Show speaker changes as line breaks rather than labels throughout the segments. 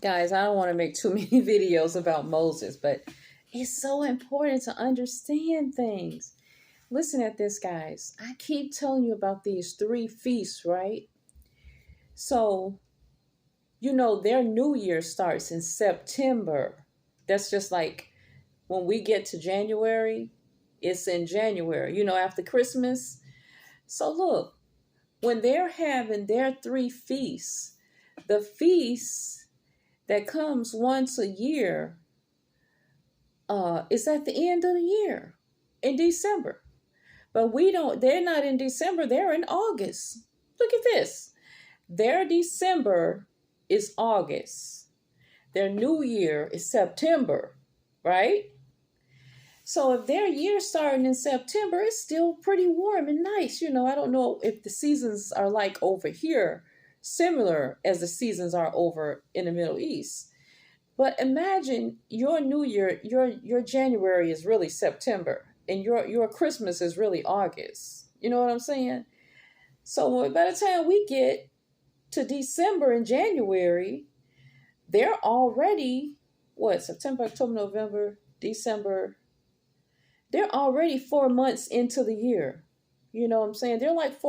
Guys, I don't want to make too many videos about Moses, but it's so important to understand things. Listen at this, guys. I keep telling you about these three feasts, right? So, their new year starts in September. That's just like when we get to January, it's in January, after Christmas. So, look, when they're having their three feasts, the feast that comes once a year is at the end of the year in December. But they're not in December, they're in August. Look at this. Their December is August. Their new year is September, right? So if their year starting in September, it's still pretty warm and nice. I don't know if the seasons are like over here, similar as the seasons are over in the Middle East. But imagine your new year, your January is really September, and your Christmas is really August. You know what I'm saying? So by the time we get to December and January, they're already, September, October, November, December. They're already 4 months into the year. You know what I'm saying? They're like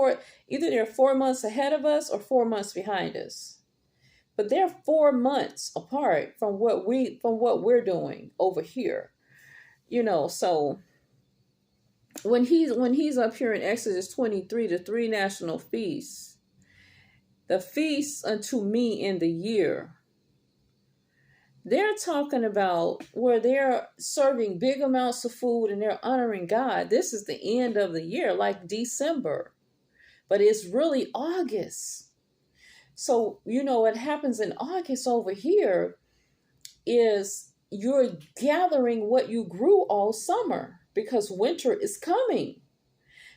either they're 4 months ahead of us or 4 months behind us. But they're 4 months apart from what we're doing over here. So when he's up here in Exodus 23, the three national feasts, the feasts unto me in the year, they're talking about where they're serving big amounts of food and they're honoring God. This is the end of the year, like December, but it's really August. So, what happens in August over here is you're gathering what you grew all summer because winter is coming.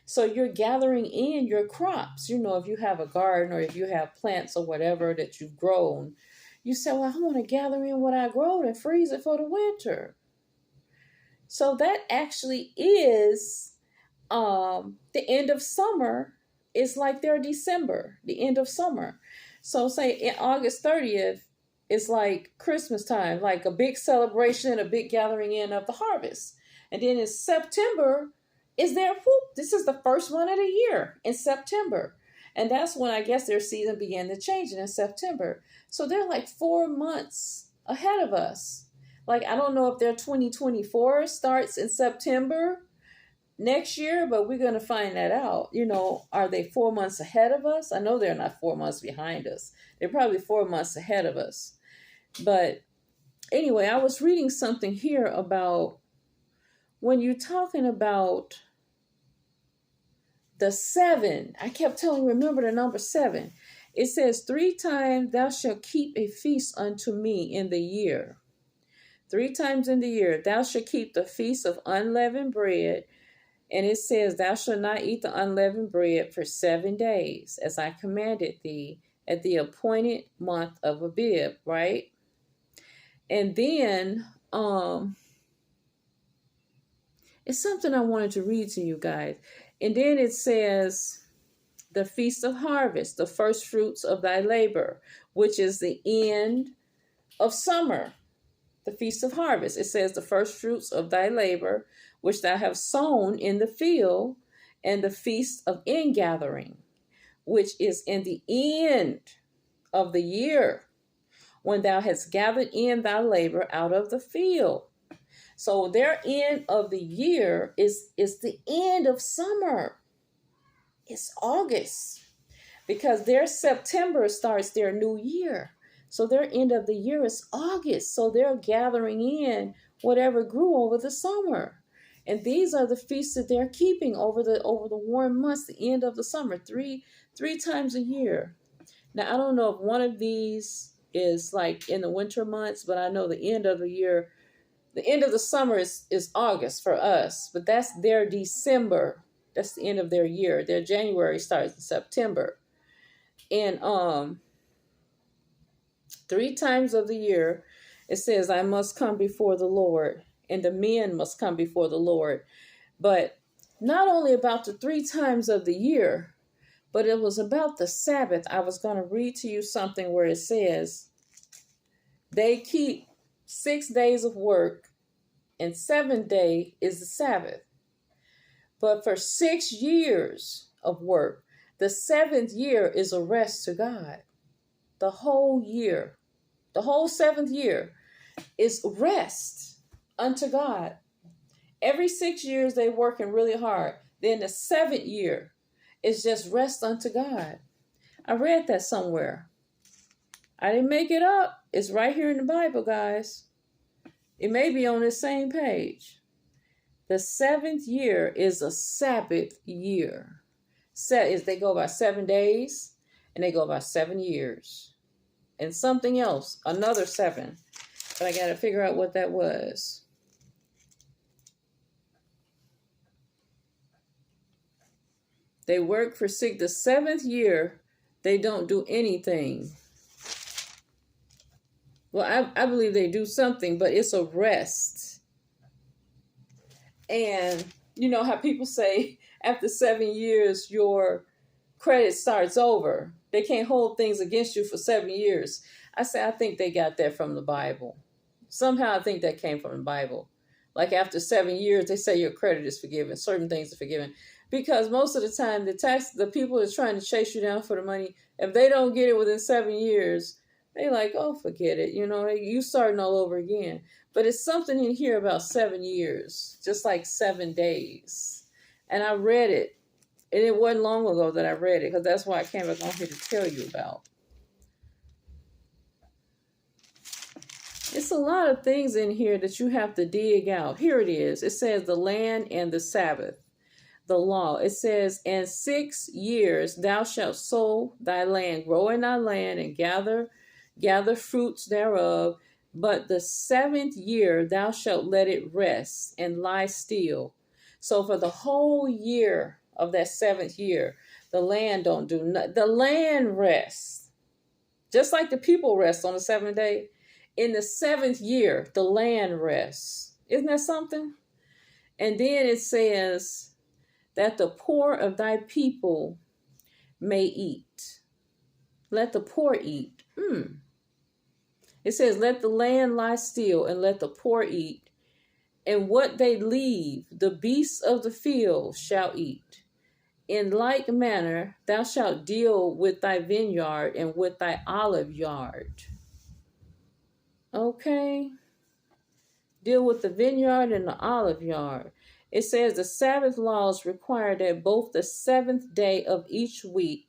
So you're gathering in your crops. If you have a garden or if you have plants or whatever that you've grown, you say, well, I want to gather in what I grow and freeze it for the winter. So that actually is the end of summer. It's like their December, the end of summer. So say in August 30th, it's like Christmas time, like a big celebration, a big gathering in of the harvest. And then in September is this is the first one of the year in September. And that's when I guess their season began to change in September. So they're like 4 months ahead of us. Like, I don't know if their 2024 starts in September next year, but we're going to find that out. Are they 4 months ahead of us? I know they're not 4 months behind us. They're probably 4 months ahead of us. But anyway, I was reading something here about when you're talking about the 7. I kept telling you, remember the number 7. It says, 3 times thou shalt keep a feast unto me in the year. 3 times in the year thou shalt keep the feast of unleavened bread. And it says, thou shalt not eat the unleavened bread for 7 days, as I commanded thee, at the appointed month of Abib, right? And then it's something I wanted to read to you guys. And then it says, the feast of harvest, the first fruits of thy labor, which is the end of summer. The feast of harvest. It says, the first fruits of thy labor, which thou have sown in the field, and the feast of ingathering, which is in the end of the year, when thou hast gathered in thy labor out of the field. So their end of the year is the end of summer. It's August, because their September starts their new year. So their end of the year is August. So they're gathering in whatever grew over the summer. And these are the feasts that they're keeping over the warm months, the end of the summer, three times a year. Now, I don't know if one of these is like in the winter months, but I know the end of the year, the end of the summer is August for us, but that's their December. That's the end of their year. Their January starts in September. And 3 times of the year, it says, I must come before the Lord, and the men must come before the Lord. But not only about the 3 times of the year, but it was about the Sabbath. I was going to read to you something where it says, They keep 6 days of work, and 7th day is the Sabbath. But for 6 years of work, the 7th year is a rest to God. The whole year, the whole 7th year is rest unto God. Every 6 years they working really hard. Then the 7th year is just rest unto God. I read that somewhere. I didn't make it up. It's right here in the Bible, guys. It may be on this same page. The 7th year is a Sabbath year. They go by 7 days and they go by 7 years. And something else, another 7. But I got to figure out what that was. They work for 6. The 7th year, they don't do anything. Well, I believe they do something, but it's a rest. And you know how people say after 7 years, your credit starts over. They can't hold things against you for 7 years. I think they got that from the Bible. Somehow I think that came from the Bible. Like after 7 years, they say your credit is forgiven. Certain things are forgiven. Because most of the time, the people that's trying to chase you down for the money, if they don't get it within 7 years, they like, oh, forget it. You starting all over again. But it's something in here about 7 years, just like 7 days. And I read it. And it wasn't long ago that I read it, because that's why I came back on here to tell you about. It's a lot of things in here that you have to dig out. Here it is. It says the land and the Sabbath, the law. It says, in 6 years thou shalt sow thy land, grow in thy land, and gather fruits thereof. But the 7th year thou shalt let it rest and lie still. So for the whole year of that 7th year, the land don't do nothing. The land rests. Just like the people rest on the 7th day. In the 7th year, the land rests. Isn't that something? And then it says that the poor of thy people may eat. Let the poor eat. It says, let the land lie still and let the poor eat. And what they leave, the beasts of the field shall eat. In like manner, thou shalt deal with thy vineyard and with thy olive yard. Okay. Deal with the vineyard and the olive yard. It says the Sabbath laws require that both the 7th day of each week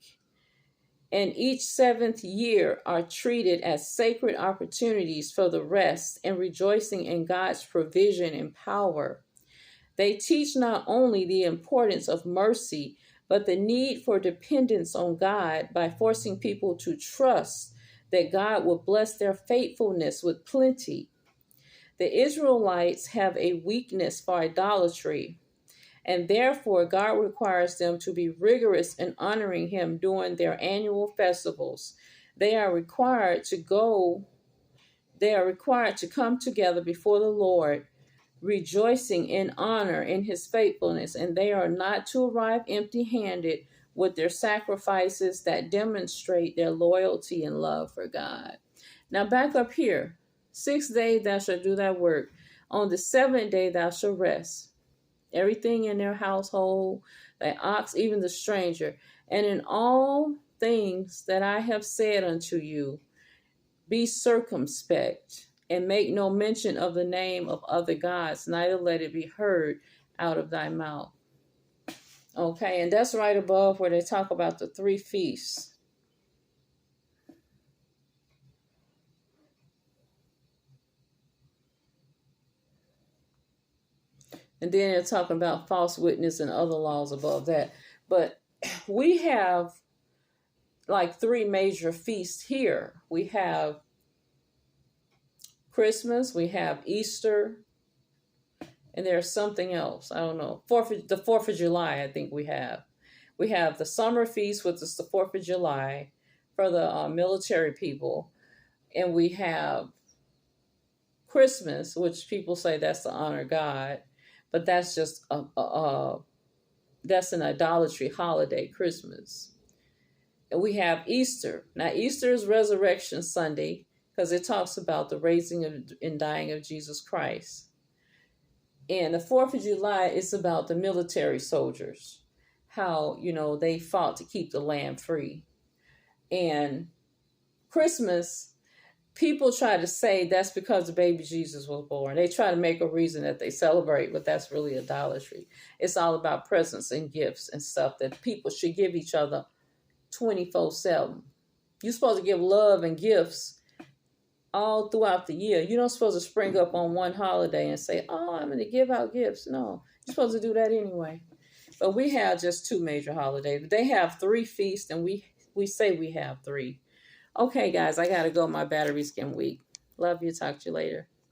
and each 7th year are treated as sacred opportunities for the rest and rejoicing in God's provision and power. They teach not only the importance of mercy, but the need for dependence on God by forcing people to trust that God will bless their faithfulness with plenty. The Israelites have a weakness for idolatry, and therefore God requires them to be rigorous in honoring Him during their annual festivals. They are required to come together before the Lord, rejoicing in honor in His faithfulness, and they are not to arrive empty-handed with their sacrifices that demonstrate their loyalty and love for God. Now back up here. 6 days thou shalt do thy work. On the 7th day thou shalt rest. Everything in their household, thy ox, even the stranger. And in all things that I have said unto you, be circumspect, and make no mention of the name of other gods, neither let it be heard out of thy mouth. Okay, and that's right above where they talk about the 3 feasts. And then they're talking about false witness and other laws above that. But we have like 3 major feasts here. We have Christmas, we have Easter, and there's something else. I don't know. The 4th of July, I think we have. We have the summer feast, which is the 4th of July for the military people. And we have Christmas, which people say that's to honor God. But that's just that's an idolatry holiday, Christmas. And we have Easter. Now, Easter is Resurrection Sunday, because it talks about the raising and dying of Jesus Christ. And the 4th of July is about the military soldiers, how, they fought to keep the land free. And Christmas, people try to say that's because the baby Jesus was born. They try to make a reason that they celebrate, but that's really idolatry. It's all about presents and gifts and stuff that people should give each other 24/7. You're supposed to give love and gifts all throughout the year. You're not supposed to spring up on one holiday and say, oh, I'm going to give out gifts. No, you're supposed to do that anyway. But we have just 2 major holidays. They have 3 feasts, and we say we have 3. Okay, guys, I got to go. My battery's getting weak. Love you. Talk to you later.